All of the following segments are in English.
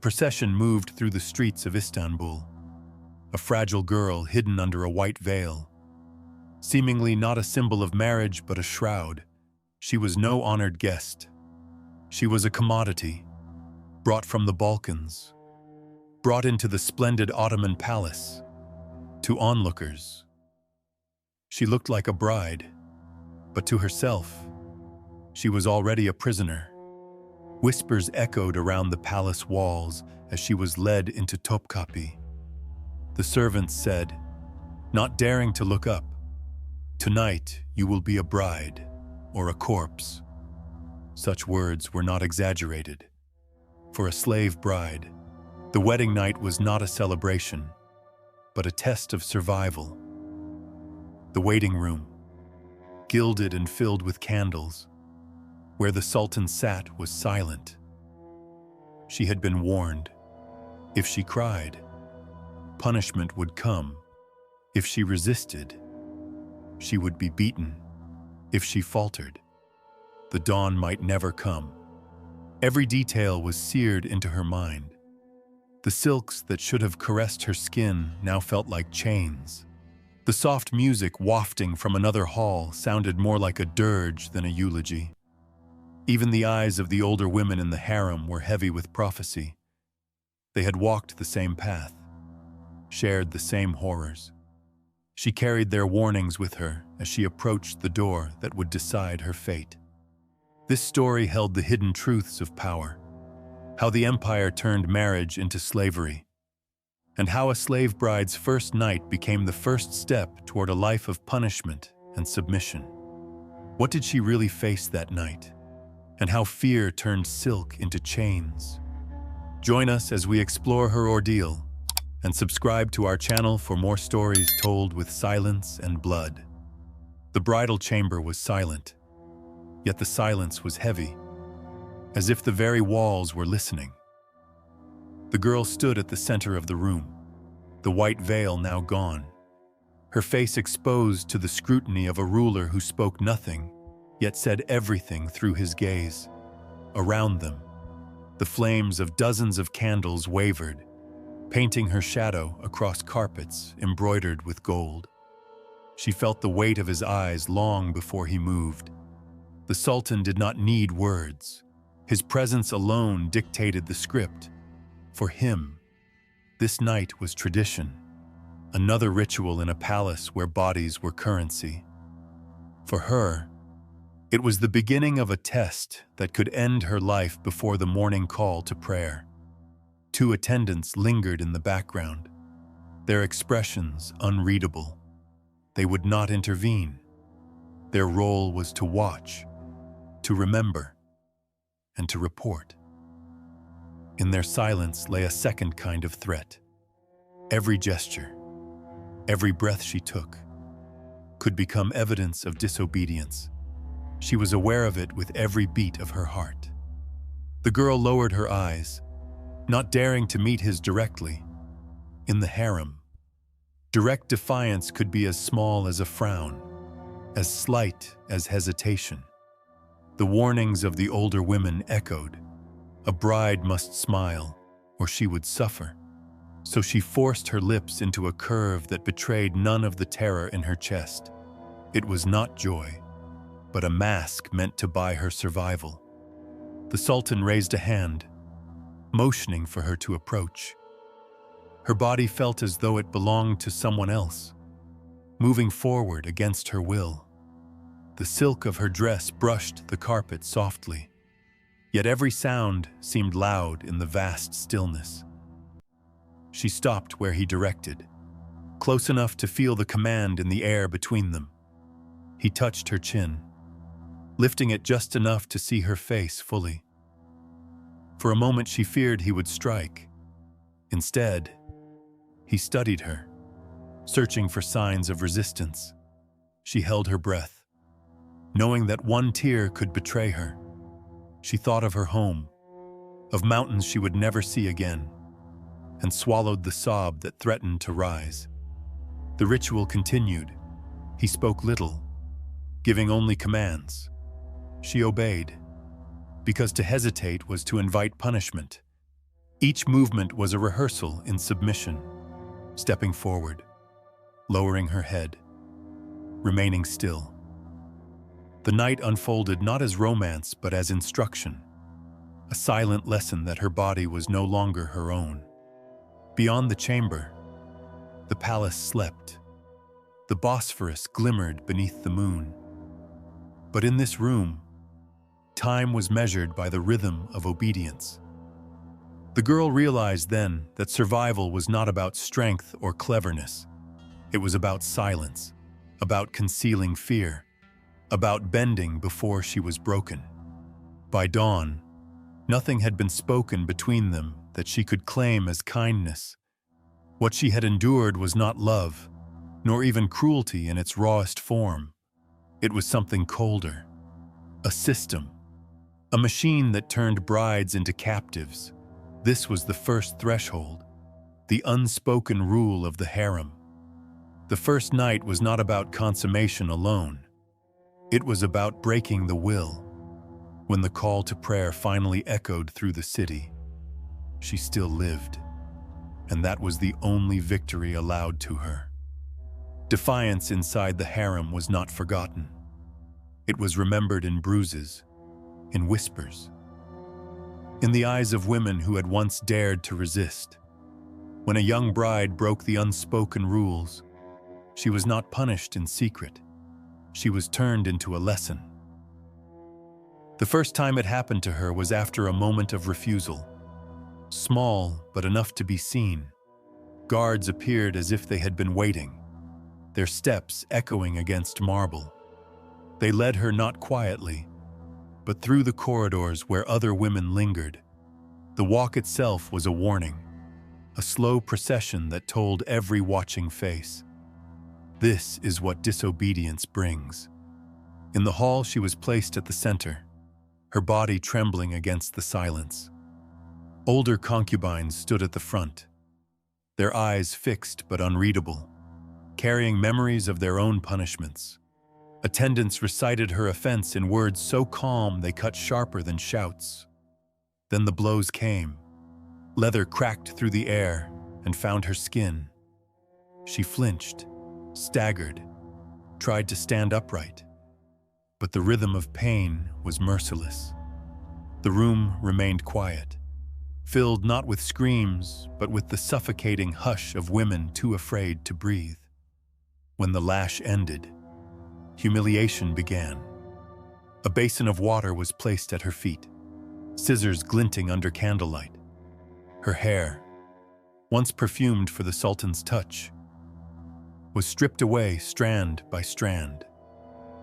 procession moved through the streets of Istanbul, a fragile girl hidden under a white veil. Seemingly not a symbol of marriage but a shroud, she was no honored guest. She was a commodity, brought from the Balkans, brought into the splendid Ottoman palace. To onlookers, she looked like a bride, but to herself, she was already a prisoner. Whispers echoed around the palace walls as she was led into Topkapi. The servants said, not daring to look up, "Tonight you will be a bride or a corpse." Such words were not exaggerated. For a slave bride, the wedding night was not a celebration, but a test of survival. The waiting room, gilded and filled with candles, where the sultan sat, was silent. She had been warned. If she cried, punishment would come. If she resisted, she would be beaten. If she faltered, the dawn might never come. Every detail was seared into her mind. The silks that should have caressed her skin now felt like chains. The soft music wafting from another hall sounded more like a dirge than a eulogy. Even the eyes of the older women in the harem were heavy with prophecy. They had walked the same path, shared the same horrors. She carried their warnings with her as she approached the door that would decide her fate. This story held the hidden truths of power, how the empire turned marriage into slavery, and how a slave bride's first night became the first step toward a life of punishment and submission. What did she really face that night, and how fear turned silk into chains? Join us as we explore her ordeal, and subscribe to our channel for more stories told with silence and blood. The bridal chamber was silent, yet the silence was heavy, as if the very walls were listening. The girl stood at the center of the room, the white veil now gone, her face exposed to the scrutiny of a ruler who spoke nothing, yet said everything through his gaze. Around them, the flames of dozens of candles wavered, painting her shadow across carpets embroidered with gold. She felt the weight of his eyes long before he moved. The Sultan did not need words. His presence alone dictated the script. For him, this night was tradition, another ritual in a palace where bodies were currency. For her, it was the beginning of a test that could end her life before the morning call to prayer. Two attendants lingered in the background, their expressions unreadable. They would not intervene. Their role was to watch, to remember, and to report. In their silence lay a second kind of threat. Every gesture, every breath she took, could become evidence of disobedience. She was aware of it with every beat of her heart. The girl lowered her eyes, not daring to meet his directly. In the harem, direct defiance could be as small as a frown, as slight as hesitation. The warnings of the older women echoed. A bride must smile, or she would suffer. So she forced her lips into a curve that betrayed none of the terror in her chest. It was not joy, but a mask meant to buy her survival. The Sultan raised a hand, motioning for her to approach. Her body felt as though it belonged to someone else, moving forward against her will. The silk of her dress brushed the carpet softly, yet every sound seemed loud in the vast stillness. She stopped where he directed, close enough to feel the command in the air between them. He touched her chin, lifting it just enough to see her face fully. For a moment she feared he would strike. Instead, he studied her, searching for signs of resistance. She held her breath, knowing that one tear could betray her. She thought of her home, of mountains she would never see again, and swallowed the sob that threatened to rise. The ritual continued. He spoke little, giving only commands. She obeyed, because to hesitate was to invite punishment. Each movement was a rehearsal in submission, stepping forward, lowering her head, remaining still. The night unfolded not as romance but as instruction, a silent lesson that her body was no longer her own. Beyond the chamber, the palace slept. The Bosphorus glimmered beneath the moon. But in this room, time was measured by the rhythm of obedience. The girl realized then that survival was not about strength or cleverness. It was about silence, about concealing fear, about bending before she was broken. By dawn, nothing had been spoken between them that she could claim as kindness. What she had endured was not love, nor even cruelty in its rawest form. It was something colder, a system, a machine that turned brides into captives. This was the first threshold, the unspoken rule of the harem. The first night was not about consummation alone. It was about breaking the will. When the call to prayer finally echoed through the city, she still lived, and that was the only victory allowed to her. Defiance inside the harem was not forgotten. It was remembered in bruises, in whispers, in the eyes of women who had once dared to resist. When a young bride broke the unspoken rules, she was not punished in secret. She was turned into a lesson. The first time it happened to her was after a moment of refusal. Small, but enough to be seen. Guards appeared as if they had been waiting, their steps echoing against marble. They led her not quietly, but through the corridors where other women lingered. The walk itself was a warning, a slow procession that told every watching face. This is what disobedience brings. In the hall, she was placed at the center, her body trembling against the silence. Older concubines stood at the front, their eyes fixed but unreadable, carrying memories of their own punishments. Attendants recited her offense in words so calm they cut sharper than shouts. Then the blows came. Leather cracked through the air and found her skin. She flinched, staggered, tried to stand upright. But the rhythm of pain was merciless. The room remained quiet, filled not with screams, but with the suffocating hush of women too afraid to breathe. When the lash ended, humiliation began. A basin of water was placed at her feet, scissors glinting under candlelight. Her hair, once perfumed for the Sultan's touch, was stripped away strand by strand.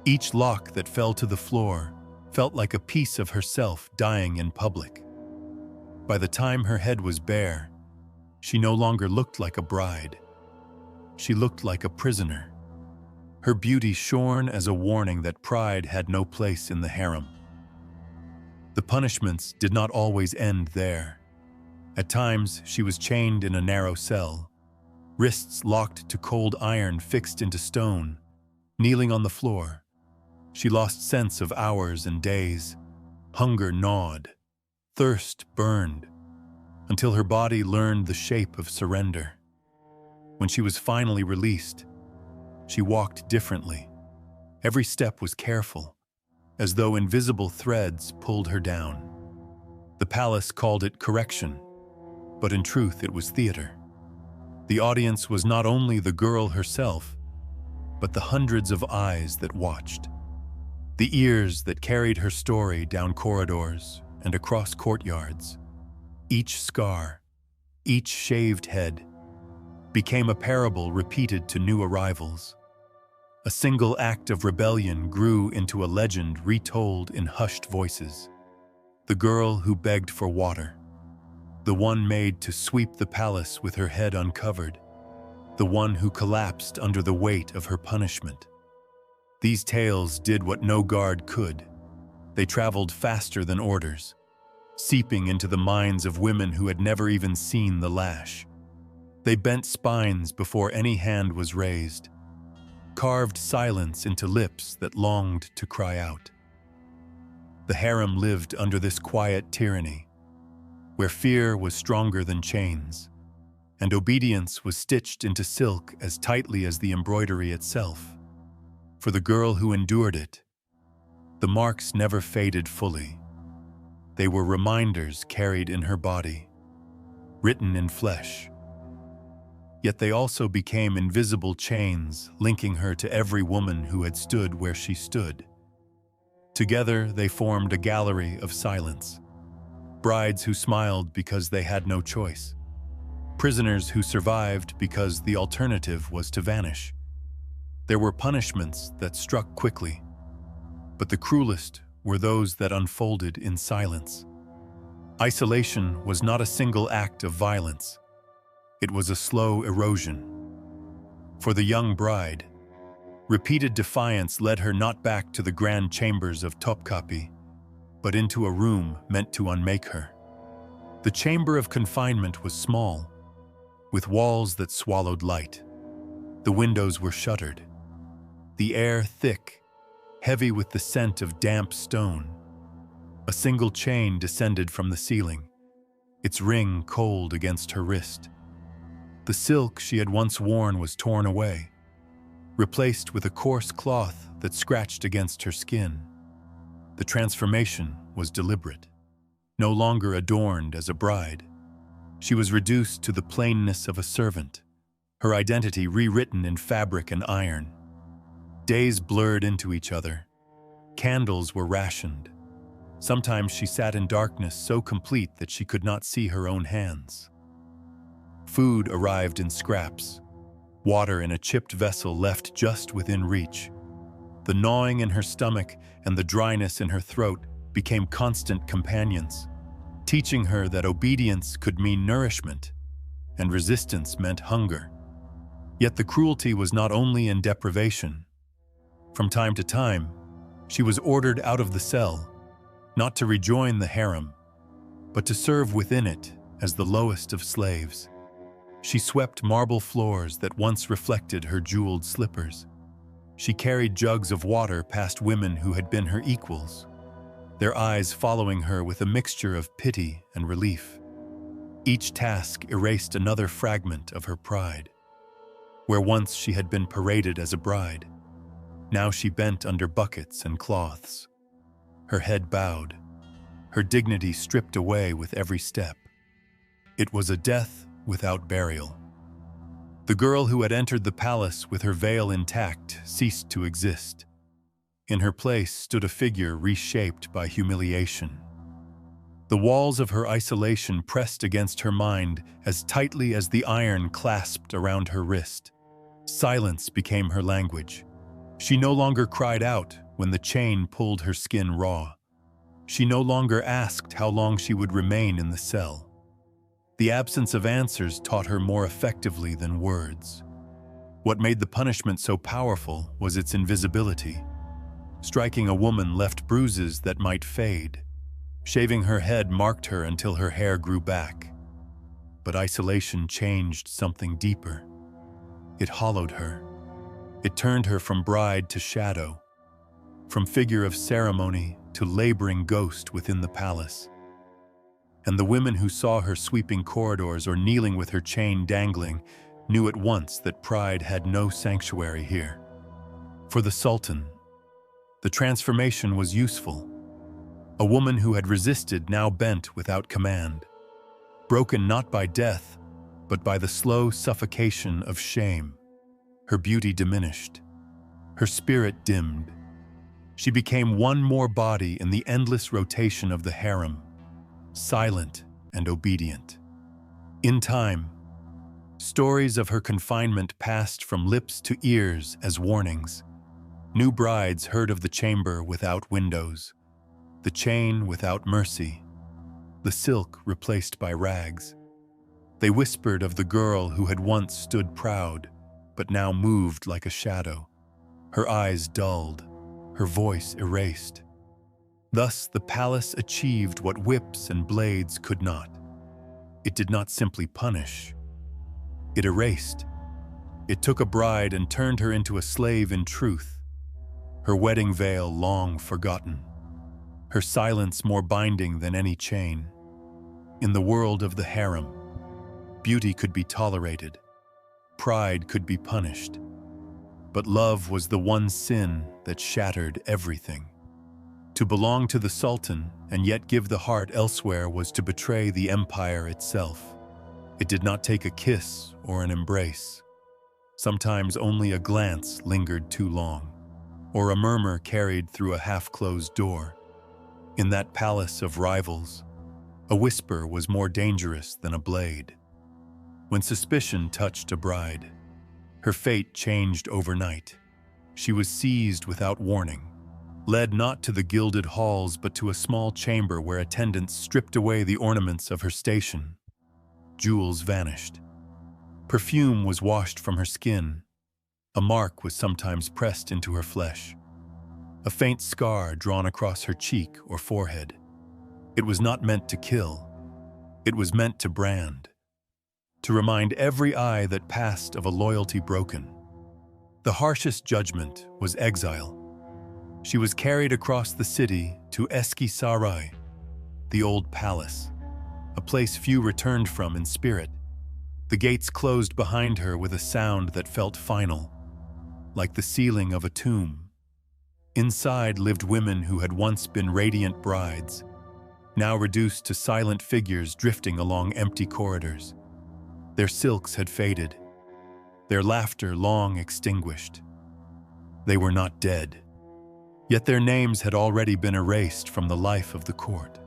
Each lock that fell to the floor felt like a piece of herself dying in public. By the time her head was bare, she no longer looked like a bride. She looked like a prisoner, her beauty shorn as a warning that pride had no place in the harem. The punishments did not always end there. At times, she was chained in a narrow cell, wrists locked to cold iron fixed into stone. Kneeling on the floor, she lost sense of hours and days. Hunger gnawed, thirst burned, until her body learned the shape of surrender. When she was finally released, she walked differently. Every step was careful, as though invisible threads pulled her down. The palace called it correction, but in truth it was theater. The audience was not only the girl herself, but the hundreds of eyes that watched, the ears that carried her story down corridors and across courtyards. Each scar, each shaved head, became a parable repeated to new arrivals. A single act of rebellion grew into a legend retold in hushed voices. The girl who begged for water, the one made to sweep the palace with her head uncovered, the one who collapsed under the weight of her punishment. These tales did what no guard could. They traveled faster than orders, seeping into the minds of women who had never even seen the lash. They bent spines before any hand was raised, carved silence into lips that longed to cry out. The harem lived under this quiet tyranny, where fear was stronger than chains, and obedience was stitched into silk as tightly as the embroidery itself. For the girl who endured it, the marks never faded fully. They were reminders carried in her body, written in flesh. Yet they also became invisible chains linking her to every woman who had stood where she stood. Together they formed a gallery of silence. Brides who smiled because they had no choice. Prisoners who survived because the alternative was to vanish. There were punishments that struck quickly, but the cruelest were those that unfolded in silence. Isolation was not a single act of violence. It was a slow erosion. For the young bride, repeated defiance led her not back to the grand chambers of Topkapi, but into a room meant to unmake her. The chamber of confinement was small, with walls that swallowed light. The windows were shuttered, the air thick, heavy with the scent of damp stone. A single chain descended from the ceiling, its ring cold against her wrist. The silk she had once worn was torn away, replaced with a coarse cloth that scratched against her skin. The transformation was deliberate. No longer adorned as a bride, she was reduced to the plainness of a servant, her identity rewritten in fabric and iron. Days blurred into each other. Candles were rationed. Sometimes she sat in darkness so complete that she could not see her own hands. Food arrived in scraps, water in a chipped vessel left just within reach. The gnawing in her stomach and the dryness in her throat became constant companions, teaching her that obedience could mean nourishment and resistance meant hunger. Yet the cruelty was not only in deprivation. From time to time, she was ordered out of the cell, not to rejoin the harem, but to serve within it as the lowest of slaves. She swept marble floors that once reflected her jeweled slippers. She carried jugs of water past women who had been her equals, their eyes following her with a mixture of pity and relief. Each task erased another fragment of her pride. Where once she had been paraded as a bride, now she bent under buckets and cloths, her head bowed, her dignity stripped away with every step. It was a death without burial. The girl who had entered the palace with her veil intact ceased to exist. In her place stood a figure reshaped by humiliation. The walls of her isolation pressed against her mind as tightly as the iron clasped around her wrist. Silence became her language. She no longer cried out when the chain pulled her skin raw. She no longer asked how long she would remain in the cell. The absence of answers taught her more effectively than words. What made the punishment so powerful was its invisibility. Striking a woman left bruises that might fade. Shaving her head marked her until her hair grew back. But isolation changed something deeper. It hollowed her. It turned her from bride to shadow, from figure of ceremony to laboring ghost within the palace. And the women who saw her sweeping corridors or kneeling with her chain dangling knew at once that pride had no sanctuary here. For the sultan, the transformation was useful. A woman who had resisted now bent without command, broken not by death, but by the slow suffocation of shame. Her beauty diminished. Her spirit dimmed. She became one more body in the endless rotation of the harem, silent and obedient. In time, stories of her confinement passed from lips to ears as warnings. New brides heard of the chamber without windows, the chain without mercy, the silk replaced by rags. They whispered of the girl who had once stood proud, but now moved like a shadow, her eyes dulled, her voice erased. Thus the palace achieved what whips and blades could not. It did not simply punish. It erased. It took a bride and turned her into a slave in truth, her wedding veil long forgotten, her silence more binding than any chain. In the world of the harem, beauty could be tolerated, pride could be punished, but love was the one sin that shattered everything. To belong to the sultan and yet give the heart elsewhere was to betray the empire itself. It did not take a kiss or an embrace. Sometimes only a glance lingered too long, or a murmur carried through a half-closed door. In that palace of rivals, a whisper was more dangerous than a blade. When suspicion touched a bride, her fate changed overnight. She was seized without warning, led not to the gilded halls but to a small chamber where attendants stripped away the ornaments of her station. Jewels vanished. Perfume was washed from her skin. A mark was sometimes pressed into her flesh. A faint scar drawn across her cheek or forehead. It was not meant to kill. It was meant to brand, to remind every eye that passed of a loyalty broken. The harshest judgment was exile. She was carried across the city to Eski Saray, the old palace, a place few returned from in spirit. The gates closed behind her with a sound that felt final, like the ceiling of a tomb. Inside lived women who had once been radiant brides, now reduced to silent figures drifting along empty corridors. Their silks had faded, their laughter long extinguished. They were not dead, yet their names had already been erased from the life of the court.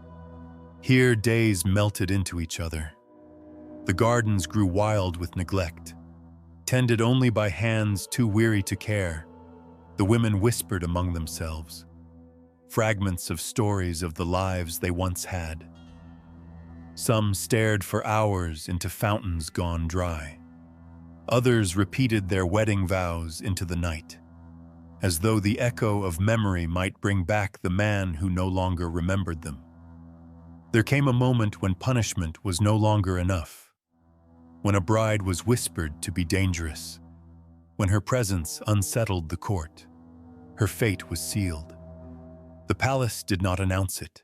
Here days melted into each other. The gardens grew wild with neglect, tended only by hands too weary to care. The women whispered among themselves, fragments of stories of the lives they once had. Some stared for hours into fountains gone dry. Others repeated their wedding vows into the night, as though the echo of memory might bring back the man who no longer remembered them. There came a moment when punishment was no longer enough, when a bride was whispered to be dangerous, when her presence unsettled the court. Her fate was sealed. The palace did not announce it.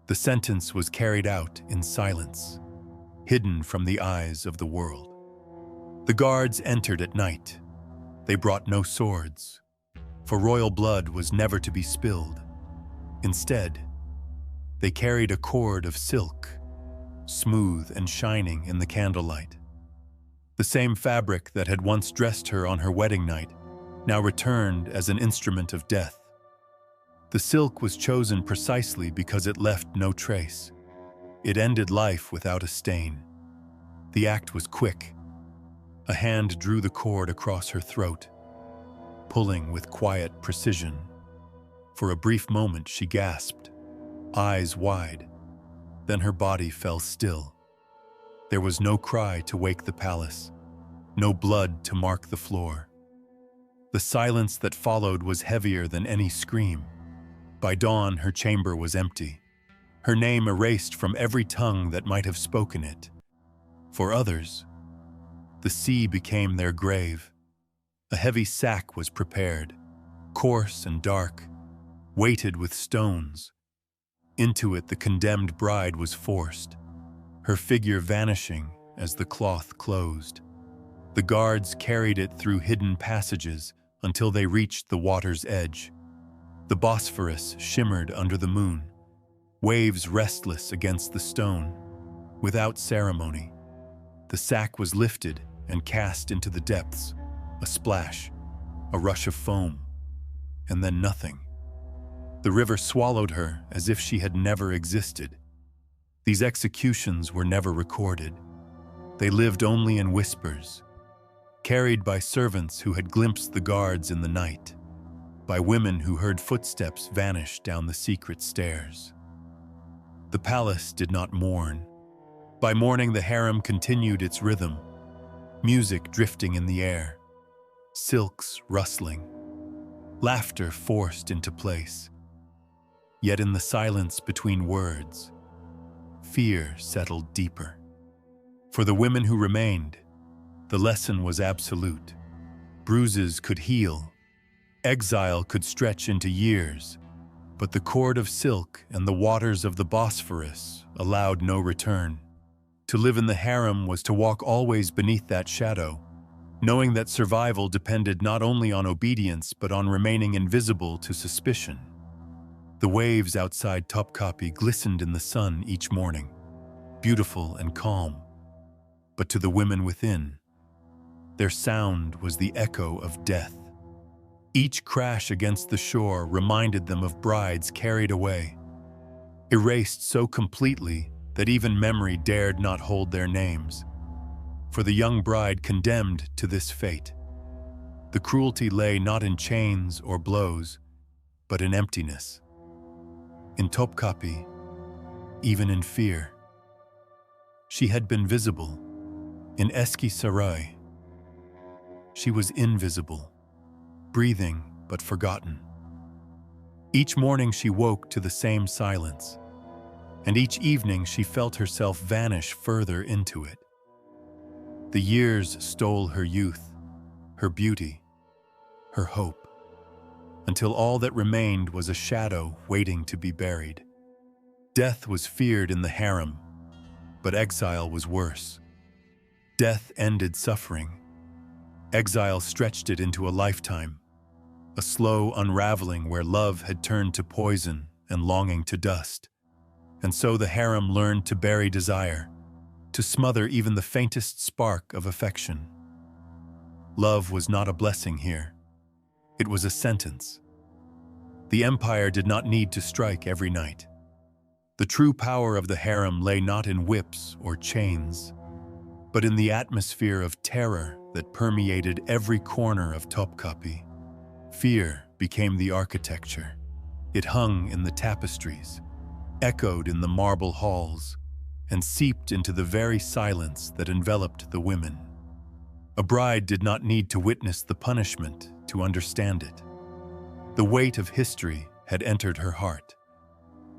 The sentence was carried out in silence, hidden from the eyes of the world. The guards entered at night. They brought no swords, for royal blood was never to be spilled. Instead, they carried a cord of silk, smooth and shining in the candlelight. The same fabric that had once dressed her on her wedding night now returned as an instrument of death. The silk was chosen precisely because it left no trace. It ended life without a stain. The act was quick. A hand drew the cord across her throat, pulling with quiet precision. For a brief moment she gasped, eyes wide. Then her body fell still. There was no cry to wake the palace, no blood to mark the floor. The silence that followed was heavier than any scream. By dawn, her chamber was empty, her name erased from every tongue that might have spoken it. For others, the sea became their grave. A heavy sack was prepared, coarse and dark, weighted with stones. Into it the condemned bride was forced, her figure vanishing as the cloth closed. The guards carried it through hidden passages until they reached the water's edge. The Bosphorus shimmered under the moon, waves restless against the stone. Without ceremony, the sack was lifted and cast into the depths. A splash, a rush of foam, and then nothing. The river swallowed her as if she had never existed. These executions were never recorded. They lived only in whispers, carried by servants who had glimpsed the guards in the night, by women who heard footsteps vanish down the secret stairs. The palace did not mourn. By morning, the harem continued its rhythm, music drifting in the air, silks rustling, laughter forced into place. Yet in the silence between words, fear settled deeper. For the women who remained, the lesson was absolute. Bruises could heal. Exile could stretch into years, But the cord of silk and the waters of the Bosphorus allowed no return. To live in the harem was to walk always beneath that shadow, knowing that survival depended not only on obedience but on remaining invisible to suspicion. The waves outside Topkapi glistened in the sun each morning, beautiful and calm. But to the women within, their sound was the echo of death. Each crash against the shore reminded them of brides carried away, erased so completely that even memory dared not hold their names. For the young bride condemned to this fate, the cruelty lay not in chains or blows, but in emptiness. In Topkapi, even in fear. She had been visible. In Eski Saray, she was invisible, breathing but forgotten. Each morning she woke to the same silence, and each evening she felt herself vanish further into it. The years stole her youth, her beauty, her hope, until all that remained was a shadow waiting to be buried. Death was feared in the harem, but exile was worse. Death ended suffering. Exile stretched it into a lifetime, a slow unraveling where love had turned to poison and longing to dust. And so the harem learned to bury desire, to smother even the faintest spark of affection. Love was not a blessing here. It was a sentence. The empire did not need to strike every night. The true power of the harem lay not in whips or chains, but in the atmosphere of terror that permeated every corner of Topkapi. Fear became the architecture. It hung in the tapestries, echoed in the marble halls, and seeped into the very silence that enveloped the women. A bride did not need to witness the punishment to understand it. The weight of history had entered her heart.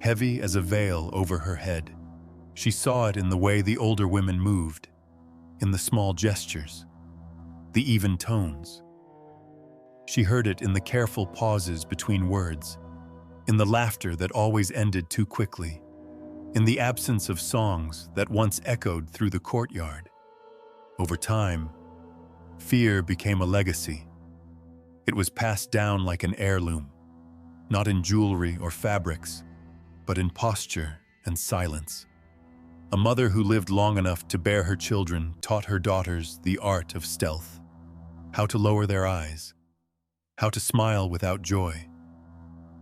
Heavy as a veil over her head, she saw it in the way the older women moved, in the small gestures, the even tones. She heard it in the careful pauses between words, in the laughter that always ended too quickly, in the absence of songs that once echoed through the courtyard. Over time, fear became a legacy. It was passed down like an heirloom, not in jewelry or fabrics, but in posture and silence. A mother who lived long enough to bear her children taught her daughters the art of stealth, how to lower their eyes, how to smile without joy,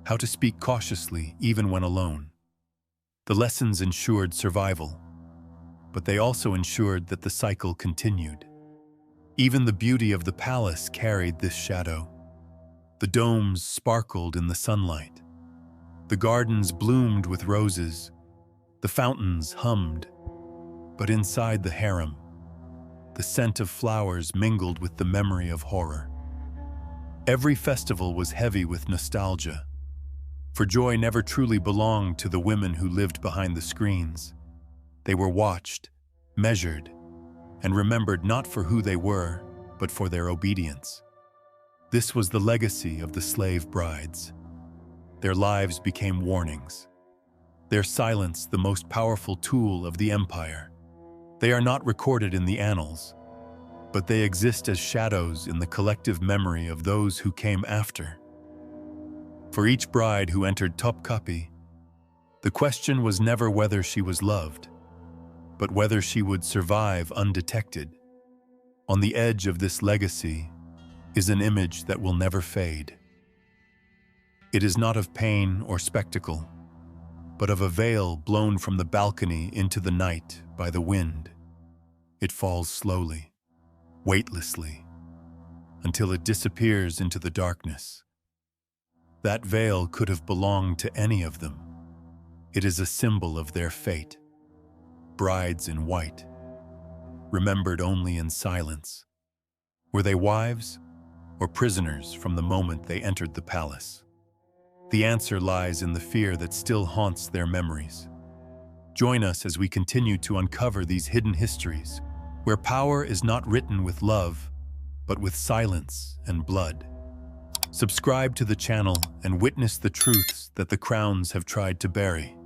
how to speak cautiously even when alone. The lessons ensured survival, but they also ensured that the cycle continued. Even the beauty of the palace carried this shadow. The domes sparkled in the sunlight. The gardens bloomed with roses. The fountains hummed. But inside the harem, the scent of flowers mingled with the memory of horror. Every festival was heavy with nostalgia, for joy never truly belonged to the women who lived behind the screens. They were watched, measured, and remembered not for who they were, but for their obedience. This was the legacy of the slave brides. Their lives became warnings. Their silence the most powerful tool of the empire. They are not recorded in the annals, but they exist as shadows in the collective memory of those who came after. For each bride who entered Topkapi, the question was never whether she was loved, but whether she would survive undetected. On the edge of this legacy is an image that will never fade. It is not of pain or spectacle, but of a veil blown from the balcony into the night by the wind. It falls slowly, weightlessly, until it disappears into the darkness. That veil could have belonged to any of them. It is a symbol of their fate. Brides in white, remembered only in silence. Were they wives or prisoners from the moment they entered the palace? The answer lies in the fear that still haunts their memories. Join us as we continue to uncover these hidden histories, where power is not written with love, but with silence and blood. Subscribe to the channel and witness the truths that the crowns have tried to bury.